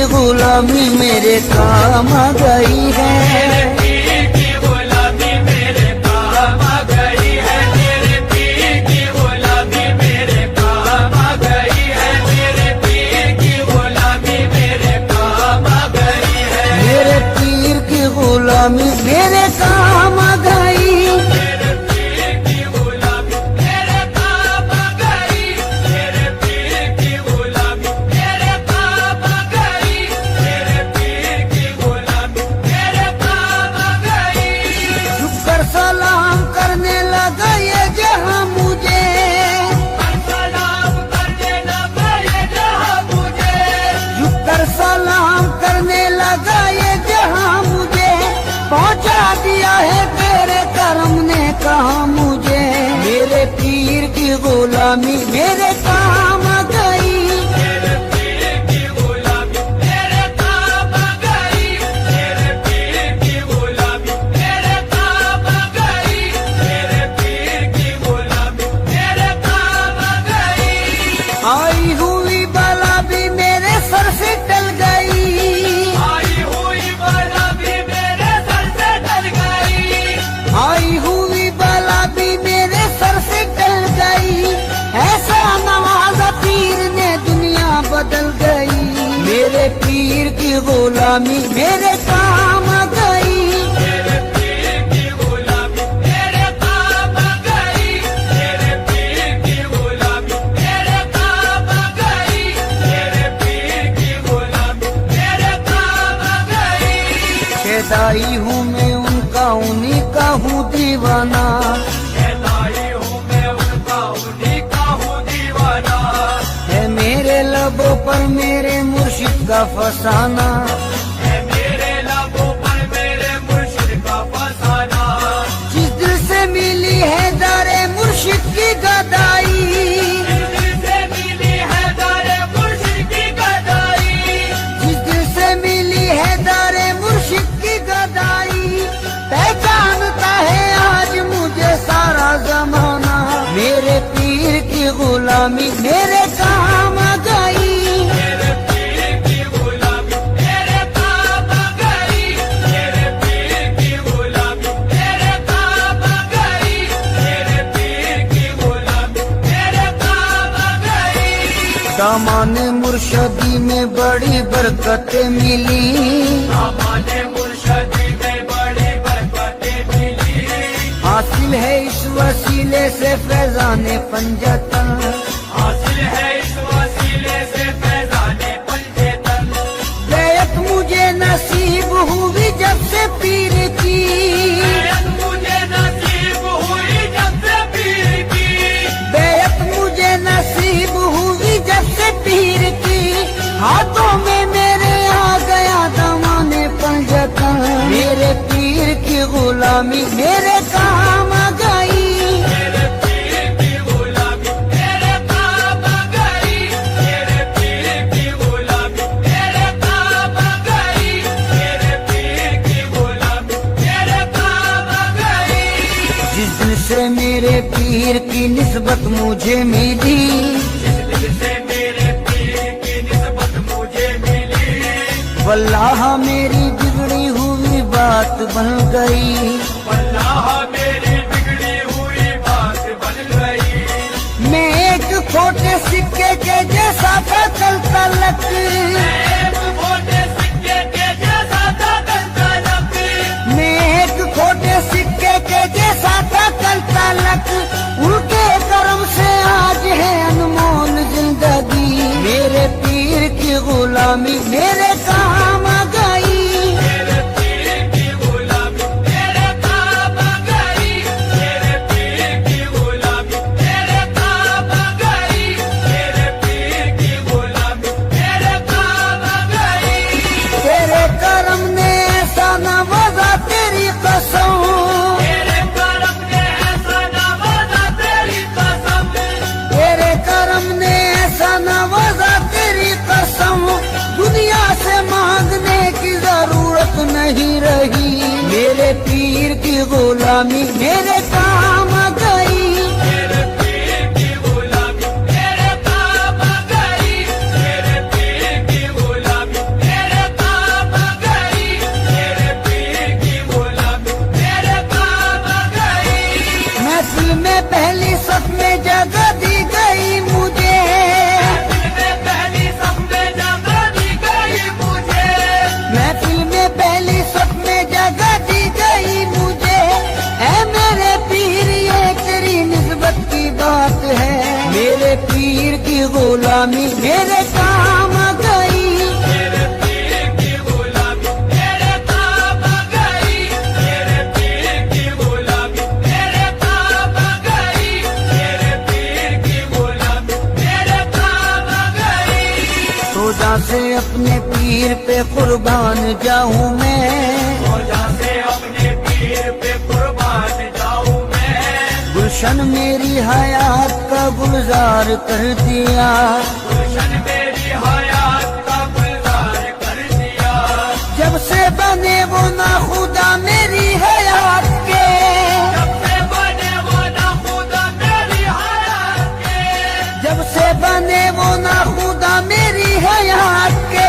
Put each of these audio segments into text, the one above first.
गुलामी मेरे काम आ गई है। मेरे पीर की गुलामी मेरे काम आ गई है। मेरे पीर की गुलामी मेरे काम आ गई है। मेरे पीर की गुलामी मेरे काम आ गई है। मेरे पीर की गुलामी मेरे काम आ गई। मेरे पीर की गुलामी मेरे काम आ गई। मेरे पीर की गुलामी मेरे काम आ गई। मेरे पीर की गुलामी मेरे काम आ गई। झुककर सलाम करने लगा ये जहां मुझे, सलाम करने लगा ये जहां मुझे। झुककर सलाम करने लगा ये जहां मुझे। पहुंचा दिया है तेरे करम ने कहा मुझे। मेरे पीर की गुलामी मेरे काम आ गई। मेरे पीर की गुलामी मेरे काम आ गई। मेरे पीर की गुलामी मेरे काम आ गई। मेरे पीर की गुलामी मेरे काम आ गई। आई हुई बला भी मेरे सर से टल गई। आई हुई बला भी मेरे सर से टल गई। आई हुई बला भी मेरे सर से टल गई। ऐसा नवाजा पीर ने दुनिया बदल गई। मेरे पीर की गुलामी मेरे काम आ गई। मेरे पीर की गुलामी मेरे काम आ गई। मेरे पीर की गुलामी मेरे काम आ गई। मेरे पीर की गुलामी मेरे काम आ गई। खेदाई हूँ मैं उनका, उन्हीं का हूँ दीवाना। कहलाई हूँ मैं उनका, उन्हीं का हूँ दीवाना। है मेरे लबों पर मेरे मुर्शिद का फसाना। है मेरे लबों पर मेरे मुर्शिद का फसाना। जिस दिल से मिली है दारे मुर्शिद की गदाई। दिल से मिली है दारे मुर्शिद की गदाई। जिस दिल से मिली है दारे मुर्शिद की गदाई। पहचानता है आज मुझे सारा जमाना। मेरे पीर की गुलामी मेरे काम आ गई। मेरे पीर की गुलामी मेरे काम आ गई। मेरे पीर की गुलामी मेरे काम आ गई। मेरे पीर की गुलामी मेरे काम आ गई। दामाने मुर्शदी में बड़ी बरकतें मिली। हमारे मुर्शदी में बड़ी बरकतें मिली। हासिल है इस वसीले से फैजाने पंजतन। हासिल है इस वसीले से फैजाने पंजेतन। बैत मुझे नसीब हुई जब से पीर की। बैत मुझे नसीब हुई जब से पीर की। बैत मुझे नसीब हुई जब से पीर की। हाथों में मेरे आ गया दमाने पंजतन। मेरे पीर की गुलामी मेरे काम आ गई। मेरे पीर की गुलामी मेरे काम आ गई। मेरे पीर की गुलामी मेरे काम आ गई। मेरे पीर की गुलामी मेरे काम आ गई। जिस दिन से मेरे पीर की निस्बत मुझे मिली। जिस दिल से मेरे पीर की निस्बत मुझे मिली। वल्लाह मेरी बिगड़ी हुई बात बन गई। अल्लाह मेरी बिगड़ी हुई बात बन गई। मैं एक खोटे सिक्के के जैसा था कल तलक। एक खोटे सिक्के के जैसा था कल तलक। मैं एक खोटे सिक्के के जैसा था कल तलक। उनके करम से आज है अनमोल जिंदगी। मेरे पीर की गुलामी मेरे काम आ गई। मेरे पीर की गुलामी मेरे काम आ गई। मेरे पीर की गुलामी मेरे काम आ गई। मेरे पीर की गुलामी मेरे काम आ गई। तेरे करम ने ऐसा नवाजा तेरी कसम। तेरे करम ने ऐसा नवाजा तेरी कसम। तेरे करम ने ऐसा नवाजा तेरी कसम। दुनिया से मांगने की जरूरत नहीं रही। मेरे पीर की गुलामी मेरे काम आ गई। मेरे पीर की गुलामी मेरे काम आ गई। मेरे पीर की गुलामी मेरे रोजा से अपने पीर पे कुर्बान जाऊं मैं, रोजा से अपने पीर पे कुर्बान जाऊं मैं। गुलशन मेरी हयात का गुलजार कर दिया, गुलशन मेरी हयात का गुलजार कर दिया। जब से बने वो ना खुदा मेरी हयात के, जब से बने वो ना खुदा मेरी हयात के। जब से बने वो ना खुदा मेरी हयात के,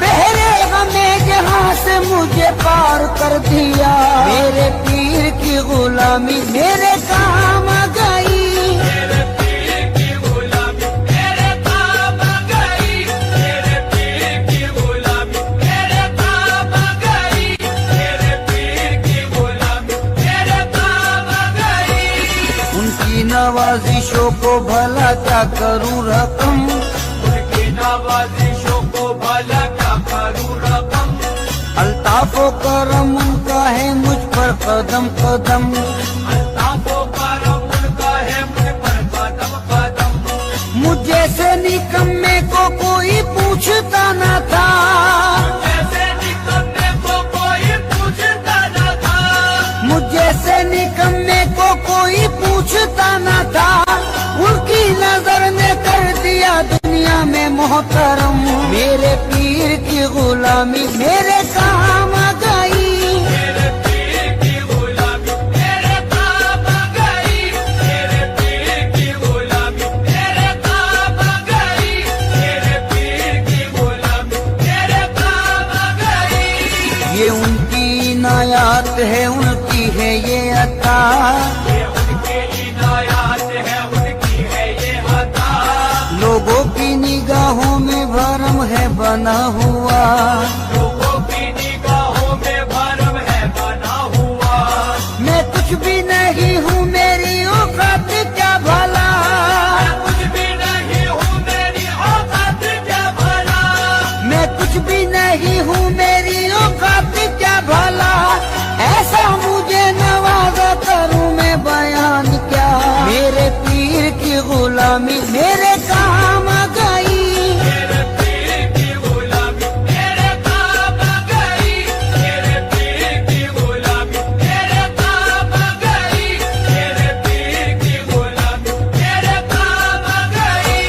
बहरे गमे जहां से मुझे पार कर दिया। मेरे पीर की गुलामी मेरे काम आ गई, मेरे पीर की गुलामी मेरे काम आ गई। मेरे पीर की गुलामी मेरे काम आ गई। मेरे पीर की गुलामी मेरे काम आ गई। उनकी नवाजिशों को भला क्या करूं रकम, उनकी नवाजिशों को भला क्या करूं रकम। अल्ताफो करम उनका है मुझ पर कदम कदम, अल्ताफो करम उनका है मुझ पर कदम कदम। मुझ जैसे निकम्मे को कोई पूछता न था, जैसे निकम्मे को कोई पूछता न था। मुझ जैसे निकम्मे को कोई पूछता न था। उनकी नजर ने कर दिया दुनिया में मोहतरम। मेरे पीर की गुलामी मेरे काम आ गई, मेरे पीर की गुलामी मेरे काम आ गई। मेरे पीर की गुलामी मेरे काम आ गई। मेरे पीर की गुलामी मेरे काम आ गई। ये उनकी इनायत है, उनकी है ये अता। ये उनकी इनायत है, उनकी है ये अता। लोगों की निगाहों में भरम है बना हुआ, लोगों की निगाहों में भरम है बना हुआ। मैं कुछ भी नहीं हूँ मेरी औकात क्या भला, मैं कुछ भी नहीं हूँ मेरी औकात क्या भला। मैं कुछ भी नहीं हूँ मेरी औकात क्या भला। ऐसा मुझे नवाजा करूँ मैं बयान क्या, मेरे पीर की गुलामी मेरे काम आ गई। मेरे पीर की गुलामी मेरे काम आ गई। मेरे पीर की गुलामी मेरे काम आ गई। मेरे पीर की गुलामी मेरे काम आ गई।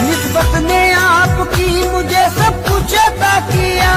निस्बत ने आपकी मुझे सब कुछ अता किया,